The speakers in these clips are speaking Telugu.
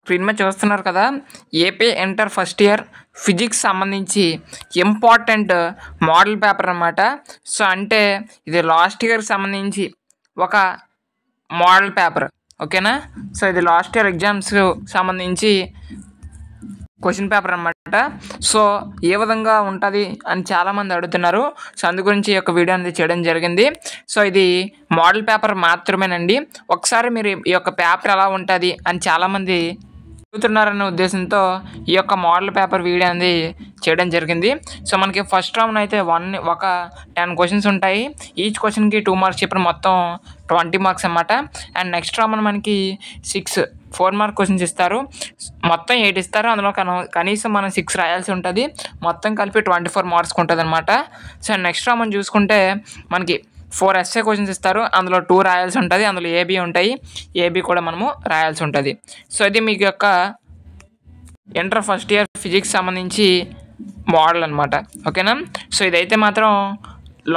స్క్రీన్ మీద చూస్తున్నారు కదా, AP inter first year physics సంబంధించి ఇంపార్టెంట్ మోడల్ పేపర్ అన్నమాట. సో అంటే ఇది లాస్ట్ ఇయర్కి సంబంధించి ఒక మోడల్ పేపర్, ఓకేనా. సో ఇది లాస్ట్ ఇయర్ ఎగ్జామ్స్ సంబంధించి క్వశ్చన్ పేపర్ అన్నమాట. సో ఏ విధంగా ఉంటుంది అని చాలామంది అడుగుతున్నారు. సో అందు గురించి ఈ యొక్క వీడియో అనేది చేయడం జరిగింది. సో ఇది మోడల్ పేపర్ మాత్రమేనండి. ఒకసారి మీరు ఈ యొక్క పేపర్ ఎలా ఉంటుంది అని చాలామంది అడుగుతున్నారనే ఉద్దేశంతో ఈ యొక్క మోడల్ పేపర్ వీడియో అనేది చేయడం జరిగింది. సో మనకి ఫస్ట్ రౌండ్ అయితే ఒక 10 క్వశ్చన్స్ ఉంటాయి. ఈచ్ క్వశ్చన్కి 2 మార్క్స్ చెప్పిన మొత్తం 20 మార్క్స్ అన్నమాట. అండ్ నెక్స్ట్ రౌండ్ మనకి 4 మార్క్ క్వశ్చన్స్ ఇస్తారు. మొత్తం 8 ఇస్తారు. అందులో కనీసం మనం 6 రాయాల్సి ఉంటుంది. మొత్తం కలిపి 24 మార్క్స్ ఉంటుంది అనమాట. సో నెక్స్ట్ రౌండ్ మనం చూసుకుంటే మనకి 4 ఎస్ఏ క్వశ్చన్స్ ఇస్తారు. అందులో 2 రాయాల్సి ఉంటుంది. అందులో ఏబీ ఉంటాయి. ఏబీ కూడా మనము రాయాల్సి ఉంటుంది. సో ఇది మీకు యొక్క ఇంటర్ ఫస్ట్ ఇయర్ ఫిజిక్స్ సంబంధించి మోడల్ అనమాట, ఓకేనా. సో ఇదైతే మాత్రం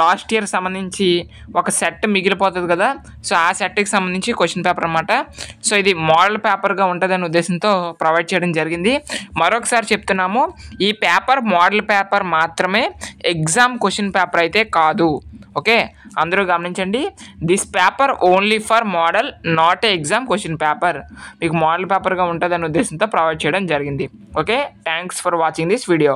లాస్ట్ ఇయర్ సంబంధించి ఒక సెట్ మిగిలిపోతుంది కదా, సో ఆ సెట్కి సంబంధించి క్వశ్చన్ పేపర్ అనమాట. సో ఇది మోడల్ పేపర్గా ఉంటుందనే ఉద్దేశంతో ప్రొవైడ్ చేయడం జరిగింది. మరొకసారి చెప్తున్నాము, ఈ పేపర్ మోడల్ పేపర్ మాత్రమే, ఎగ్జామ్ క్వశ్చన్ పేపర్ అయితే కాదు. ఓకే, అందరూ గమనించండి. This paper only for model, not a exam question paper. మీకు మోడల్ పేపర్గా ఉంటుందనే ఉద్దేశంతో ప్రొవైడ్ చేయడం జరిగింది. Okay, thanks for watching this video.